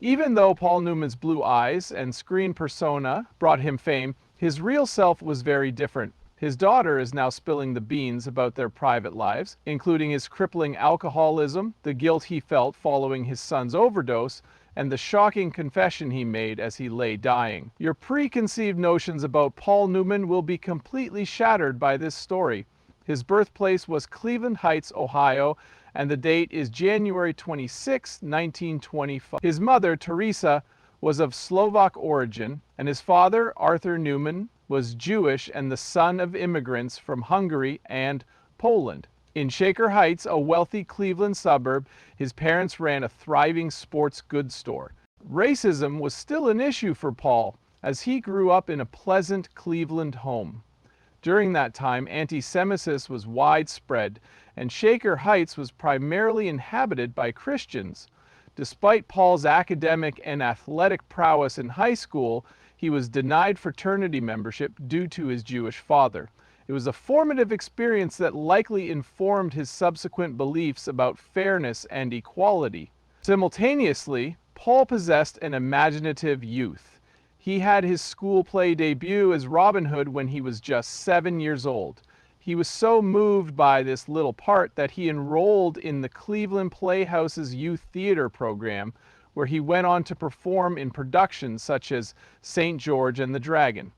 Even though Paul Newman's blue eyes and screen persona brought him fame, his real self was very different. His daughter is now spilling the beans about their private lives, including his crippling alcoholism, the guilt he felt following his son's overdose, and the shocking confession he made as he lay dying. Your preconceived notions about Paul Newman will be completely shattered by this story. His birthplace was Cleveland Heights, Ohio, and the date is January 26, 1925. His mother, Teresa, was of Slovak origin, and his father, Arthur Newman, was Jewish and the son of immigrants from Hungary and Poland. In Shaker Heights, a wealthy Cleveland suburb, his parents ran a thriving sports goods store. Racism was still an issue for Paul, as he grew up in a pleasant Cleveland home. During that time, anti-Semitism was widespread, and Shaker Heights was primarily inhabited by Christians. Despite Paul's academic and athletic prowess in high school, he was denied fraternity membership due to his Jewish father. It was a formative experience that likely informed his subsequent beliefs about fairness and equality. Simultaneously, Paul possessed an imaginative youth. He had his school play debut as Robin Hood when he was just 7 years old. He was so moved by this little part that he enrolled in the Cleveland Playhouse's youth theater program, where he went on to perform in productions such as St. George and the Dragon.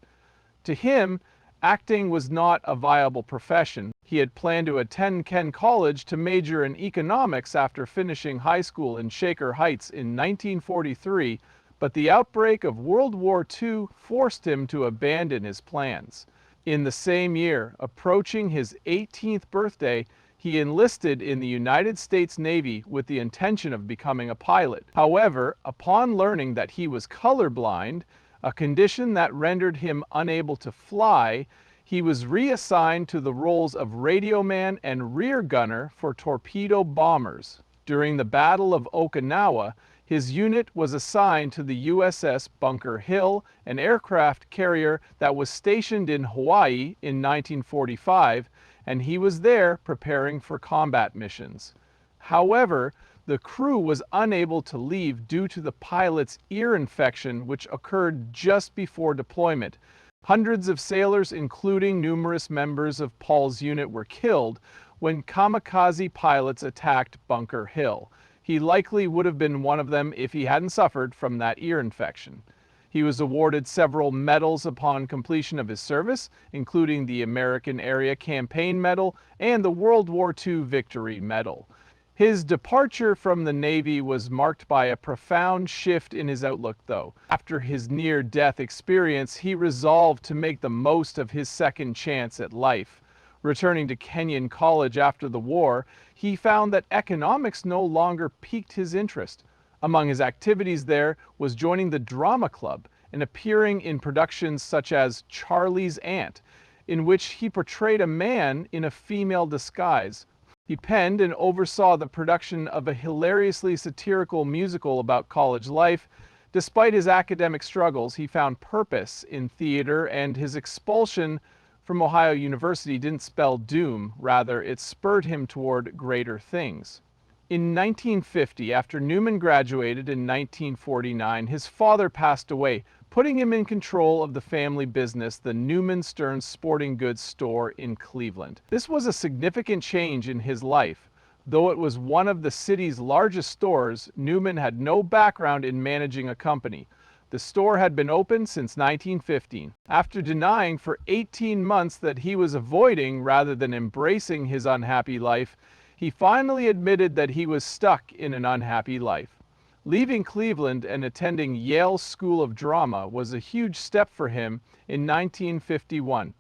To him, acting was not a viable profession. He had planned to attend Ken College to major in economics after finishing high school in Shaker Heights in 1943, but the outbreak of World War II forced him to abandon his plans. In the same year, approaching his 18th birthday, he enlisted in the United States Navy with the intention of becoming a pilot. However, upon learning that he was colorblind, a condition that rendered him unable to fly, he was reassigned to the roles of radioman and rear gunner for torpedo bombers. During the Battle of Okinawa, his unit was assigned to the USS Bunker Hill, an aircraft carrier that was stationed in Hawaii in 1945, and he was there preparing for combat missions. However, the crew was unable to leave due to the pilot's ear infection, which occurred just before deployment. Hundreds of sailors, including numerous members of Paul's unit, were killed when kamikaze pilots attacked Bunker Hill. He likely would have been one of them if he hadn't suffered from that ear infection. He was awarded several medals upon completion of his service, including the American Area Campaign Medal and the World War II Victory Medal. His departure from the Navy was marked by a profound shift in his outlook, though. After his near-death experience, he resolved to make the most of his second chance at life. Returning to Kenyon College after the war, he found that economics no longer piqued his interest. Among his activities there was joining the drama club and appearing in productions such as Charlie's Aunt, in which he portrayed a man in a female disguise. He penned and oversaw the production of a hilariously satirical musical about college life. Despite his academic struggles, he found purpose in theater, and his expulsion from Ohio University didn't spell doom. Rather, it spurred him toward greater things. In 1950, after Newman graduated in 1949, his father passed away, putting him in control of the family business, the Newman Stearns Sporting Goods store in Cleveland. This was a significant change in his life. Though it was one of the city's largest stores, Newman had no background in managing a company. The store had been open since 1915. After denying for 18 months that he was avoiding rather than embracing his unhappy life, he finally admitted that he was stuck in an unhappy life. Leaving Cleveland and attending Yale School of Drama was a huge step for him in 1951.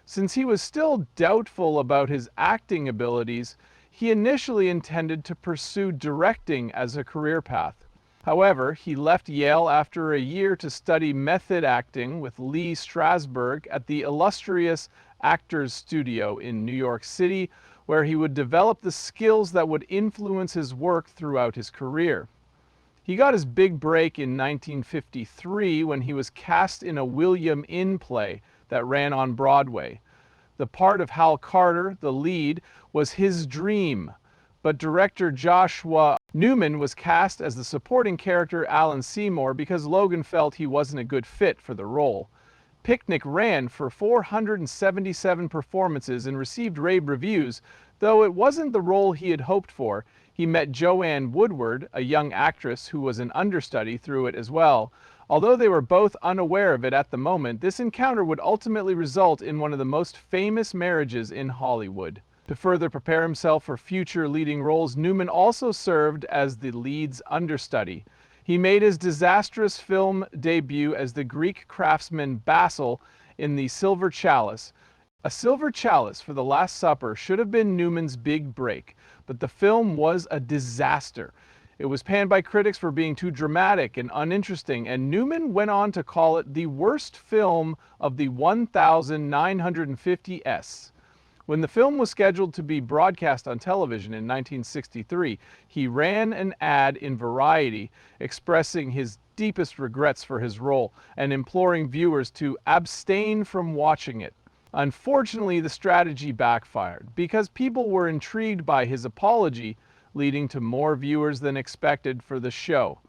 Since he was still doubtful about his acting abilities, he initially intended to pursue directing as a career path. However, he left Yale after a year to study method acting with Lee Strasberg at the illustrious Actors Studio in New York City, where he would develop the skills that would influence his work throughout his career. He got his big break in 1953 when he was cast in a William Inn play that ran on Broadway. The part of Hal Carter, the lead, was his dream, but director Joshua Newman was cast as the supporting character Alan Seymour because Logan felt he wasn't a good fit for the role. Picnic ran for 477 performances and received rave reviews, though it wasn't the role he had hoped for. He met Joanne Woodward, a young actress who was an understudy through it as well. Although they were both unaware of it at the moment, this encounter would ultimately result in one of the most famous marriages in Hollywood. To further prepare himself for future leading roles, Newman also served as the lead's understudy. He made his disastrous film debut as the Greek craftsman Basil in The Silver Chalice. A Silver Chalice for the Last Supper should have been Newman's big break, but the film was a disaster. It was panned by critics for being too dramatic and uninteresting, and Newman went on to call it the worst film of the 1950s. When the film was scheduled to be broadcast on television in 1963, he ran an ad in Variety expressing his deepest regrets for his role and imploring viewers to abstain from watching it. Unfortunately, the strategy backfired because people were intrigued by his apology, leading to more viewers than expected for the show.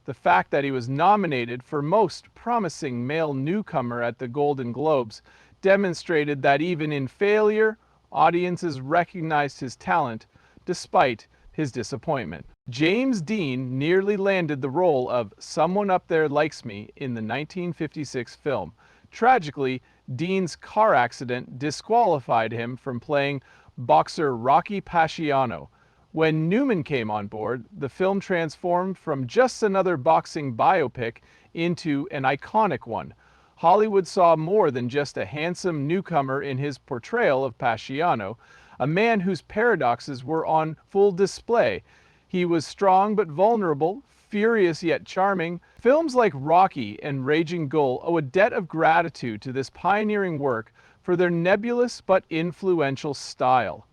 The fact that he was nominated for Most Promising Male Newcomer at the Golden Globes demonstrated that even in failure, audiences recognized his talent despite his disappointment. James Dean nearly landed the role of Someone Up There Likes Me in the 1956 film. Tragically, Dean's car accident disqualified him from playing boxer Rocky Paciano. When Newman came on board, the film transformed from just another boxing biopic into an iconic one. Hollywood saw more than just a handsome newcomer in his portrayal of Paciano, a man whose paradoxes were on full display. He was strong but vulnerable, furious yet charming. Films like Rocky and Raging Bull owe a debt of gratitude to this pioneering work for their nebulous but influential style.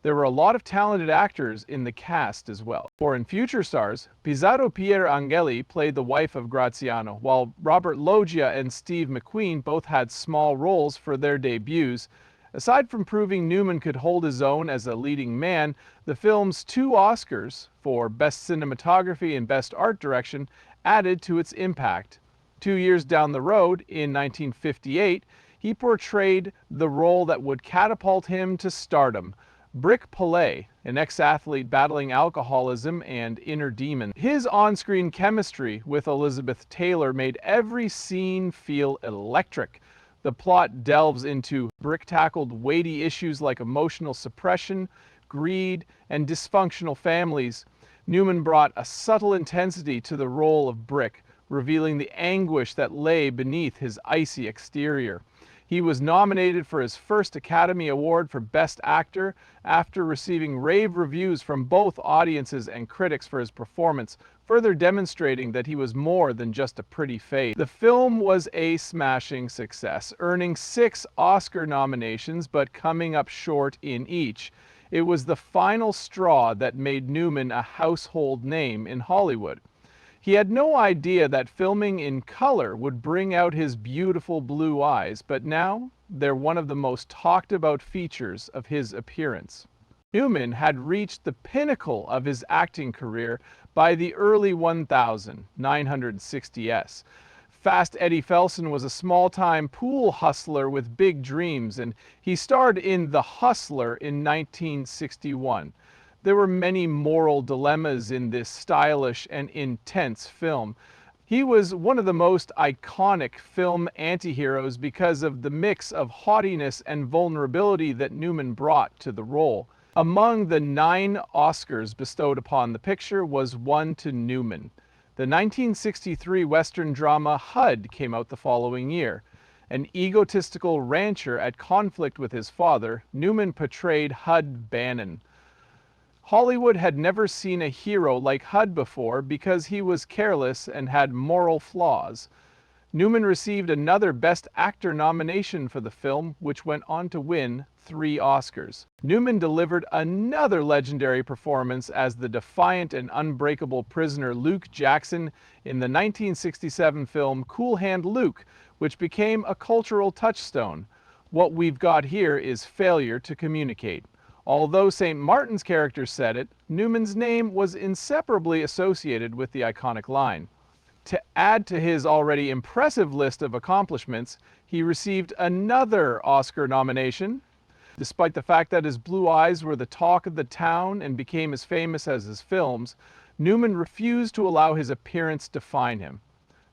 There were a lot of talented actors in the cast as well. Foreign future stars, Pizarro Pierangeli played the wife of Graziano, while Robert Loggia and Steve McQueen both had small roles for their debuts. Aside from proving Newman could hold his own as a leading man, the film's 2 Oscars for Best Cinematography and Best Art Direction added to its impact. 2 years down the road, in 1958, he portrayed the role that would catapult him to stardom. Brick Palais, an ex-athlete battling alcoholism and inner demons. His on-screen chemistry with Elizabeth Taylor made every scene feel electric. The plot delves into Brick-tackled weighty issues like emotional suppression, greed, and dysfunctional families. Newman brought a subtle intensity to the role of Brick, revealing the anguish that lay beneath his icy exterior. He was nominated for his first Academy Award for Best Actor after receiving rave reviews from both audiences and critics for his performance, further demonstrating that he was more than just a pretty face. The film was a smashing success, earning 6 Oscar nominations but coming up short in each. It was the final straw that made Newman a household name in Hollywood. He had no idea that filming in color would bring out his beautiful blue eyes, but now they're one of the most talked about features of his appearance. Newman had reached the pinnacle of his acting career by the early 1960s. Fast Eddie Felson was a small-time pool hustler with big dreams, and he starred in The Hustler in 1961. There were many moral dilemmas in this stylish and intense film. He was one of the most iconic film antiheroes because of the mix of haughtiness and vulnerability that Newman brought to the role. Among the 9 Oscars bestowed upon the picture was one to Newman. The 1963 Western drama HUD came out the following year. An egotistical rancher at conflict with his father, Newman portrayed Hud Bannon. Hollywood had never seen a hero like Hud before because he was careless and had moral flaws. Newman received another Best Actor nomination for the film, which went on to win 3 Oscars. Newman delivered another legendary performance as the defiant and unbreakable prisoner Luke Jackson in the 1967 film Cool Hand Luke, which became a cultural touchstone. What we've got here is failure to communicate. Although St. Martin's character said it, Newman's name was inseparably associated with the iconic line. To add to his already impressive list of accomplishments, he received another Oscar nomination. Despite the fact that his blue eyes were the talk of the town and became as famous as his films, Newman refused to allow his appearance define him.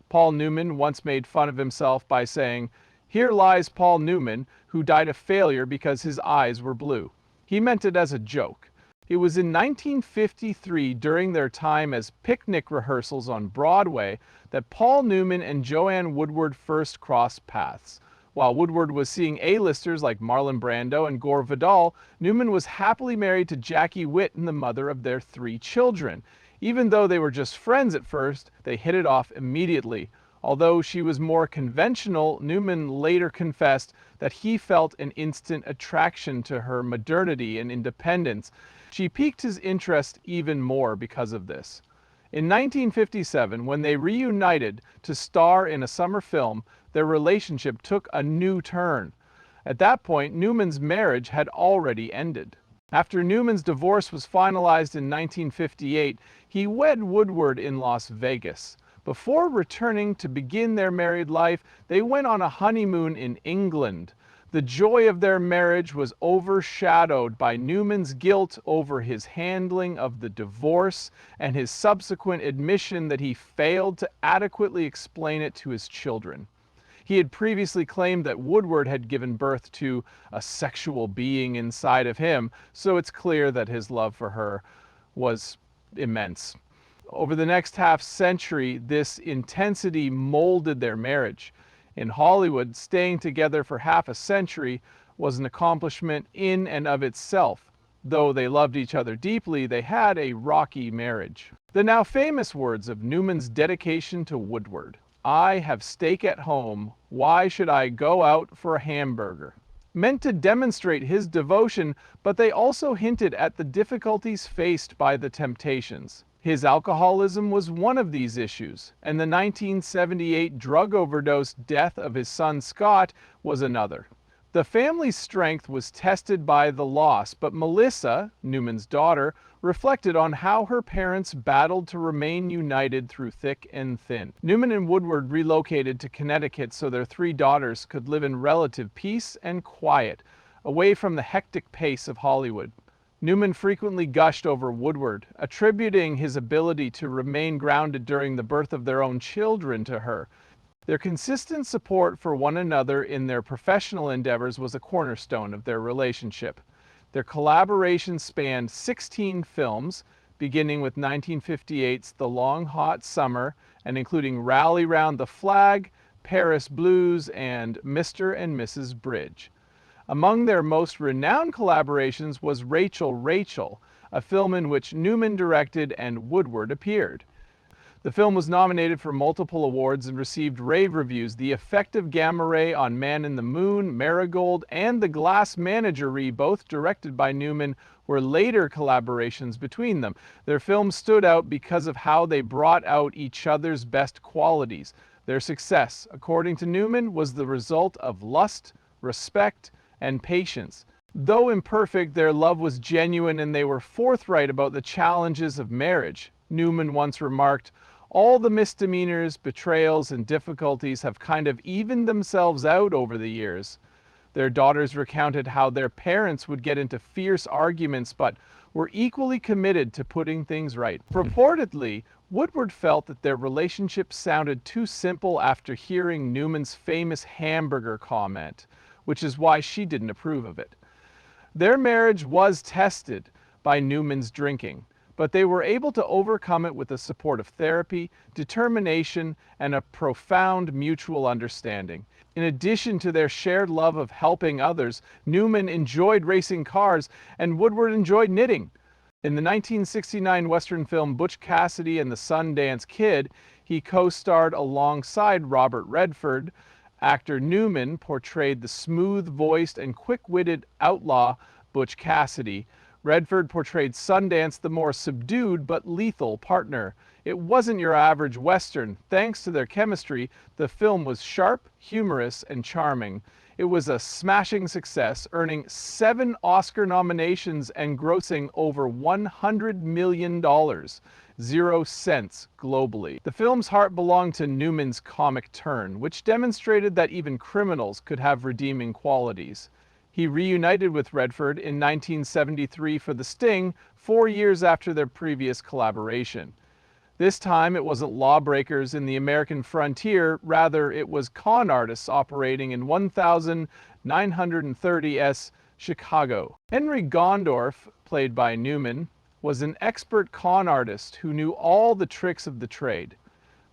Paul Newman once made fun of himself by saying, "Here lies Paul Newman, who died a failure because his eyes were blue." He meant it as a joke. It was in 1953, during their time as picnic rehearsals on Broadway, that Paul Newman and Joanne Woodward first crossed paths. While Woodward was seeing A-listers like Marlon Brando and Gore Vidal, Newman was happily married to Jackie Witt and the mother of their 3 children. Even though they were just friends at first, they hit it off immediately. Although she was more conventional, Newman later confessed that he felt an instant attraction to her modernity and independence. She piqued his interest even more because of this. In 1957, when they reunited to star in a summer film, their relationship took a new turn. At that point, Newman's marriage had already ended. After Newman's divorce was finalized in 1958, he wed Woodward in Las Vegas. Before returning to begin their married life, they went on a honeymoon in England. The joy of their marriage was overshadowed by Newman's guilt over his handling of the divorce and his subsequent admission that he failed to adequately explain it to his children. He had previously claimed that Woodward had given birth to a sexual being inside of him, so it's clear that his love for her was immense. Over the next half century, this intensity molded their marriage. In Hollywood, staying together for half a century was an accomplishment in and of itself. Though they loved each other deeply, they had a rocky marriage. The now famous words of Newman's dedication to Woodward, "I have steak at home, why should I go out for a hamburger?" meant to demonstrate his devotion, but they also hinted at the difficulties faced by the Temptations. His alcoholism was one of these issues, and the 1978 drug overdose death of his son Scott was another. The family's strength was tested by the loss, but Melissa, Newman's daughter, reflected on how her parents battled to remain united through thick and thin. Newman and Woodward relocated to Connecticut so their 3 daughters could live in relative peace and quiet, away from the hectic pace of Hollywood. Newman frequently gushed over Woodward, attributing his ability to remain grounded during the birth of their own children to her. Their consistent support for one another in their professional endeavors was a cornerstone of their relationship. Their collaboration spanned 16 films, beginning with 1958's The Long Hot Summer and including Rally Round the Flag, Paris Blues, and Mr. and Mrs. Bridge. Among their most renowned collaborations was Rachel, Rachel, a film in which Newman directed and Woodward appeared. The film was nominated for multiple awards and received rave reviews. The effective gamma ray on Man in the Moon, Marigold, and The Glass Menagerie, both directed by Newman, were later collaborations between them. Their films stood out because of how they brought out each other's best qualities. Their success, according to Newman, was the result of lust, respect, and patience. Though imperfect, their love was genuine and they were forthright about the challenges of marriage. Newman once remarked, "All the misdemeanors, betrayals, and difficulties have kind of evened themselves out over the years." Their daughters recounted how their parents would get into fierce arguments but were equally committed to putting things right. Purportedly, Woodward felt that their relationship sounded too simple after hearing Newman's famous hamburger comment, which is why she didn't approve of it. Their marriage was tested by Newman's drinking, but they were able to overcome it with the support of therapy, determination, and a profound mutual understanding. In addition to their shared love of helping others, Newman enjoyed racing cars and Woodward enjoyed knitting. In the 1969 Western film Butch Cassidy and the Sundance Kid, he co-starred alongside Robert Redford. Actor Newman portrayed the smooth-voiced and quick-witted outlaw Butch Cassidy. Redford portrayed Sundance, the more subdued but lethal partner. It wasn't your average Western. Thanks to their chemistry, the film was sharp, humorous, and charming. It was a smashing success, earning 7 Oscar nominations and grossing over $100 million, 0 cents globally. The film's heart belonged to Newman's comic turn, which demonstrated that even criminals could have redeeming qualities. He reunited with Redford in 1973 for The Sting, 4 years after their previous collaboration. This time, it wasn't lawbreakers in the American frontier, rather it was con artists operating in 1930s Chicago. Henry Gondorff, played by Newman, was an expert con artist who knew all the tricks of the trade.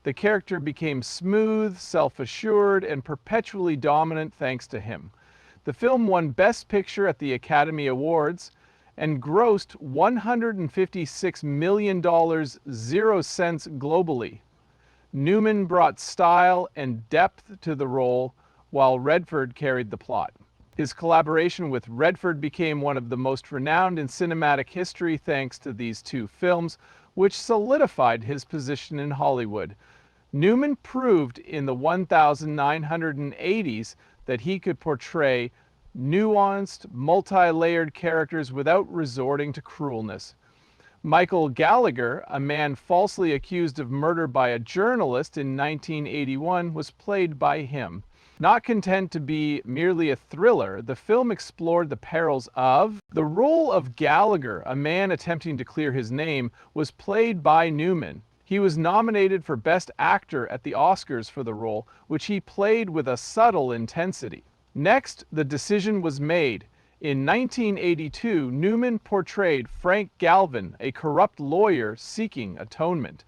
The character became smooth, self-assured, and perpetually dominant thanks to him. The film won Best Picture at the Academy Awards and grossed $156 million, 0 cents globally. Newman brought style and depth to the role, while Redford carried the plot. His collaboration with Redford became one of the most renowned in cinematic history thanks to these two films, which solidified his position in Hollywood. Newman proved in the 1980s that he could portray nuanced, multi-layered characters without resorting to cruelness. Michael Gallagher, a man falsely accused of murder by a journalist in 1981, was played by him. Not content to be merely a thriller, the film explored the perils of the role of Gallagher, a man attempting to clear his name, was played by Newman. He was nominated for Best Actor at the Oscars for the role, which he played with a subtle intensity. Next, the decision was made. In 1982, Newman portrayed Frank Galvin, a corrupt lawyer seeking atonement.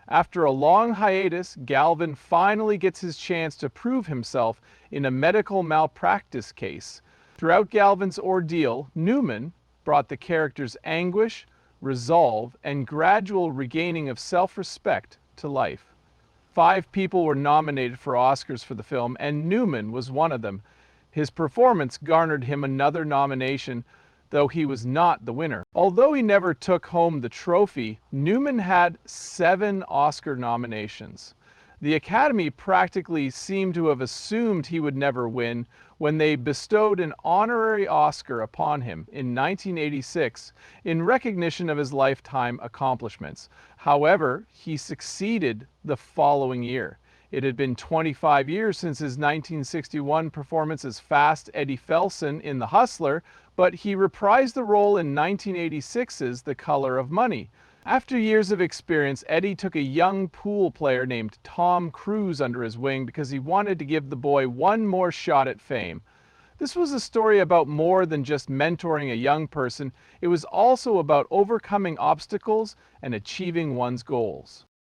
After a long hiatus, Galvin finally gets his chance to prove himself in a medical malpractice case. Throughout Galvin's ordeal, Newman brought the character's anguish, resolve, and gradual regaining of self-respect to life. 5 people were nominated for Oscars for the film, and Newman was one of them. His performance garnered him another nomination, though he was not the winner. Although he never took home the trophy, Newman had 7 Oscar nominations. The Academy practically seemed to have assumed he would never win when they bestowed an honorary Oscar upon him in 1986 in recognition of his lifetime accomplishments. However, he succeeded the following year. It had been 25 years since his 1961 performance as Fast Eddie Felson in The Hustler, but he reprised the role in 1986's The Color of Money. After years of experience, Eddie took a young pool player named Tom Cruise under his wing because he wanted to give the boy one more shot at fame. This was a story about more than just mentoring a young person. It was also about overcoming obstacles and achieving one's goals.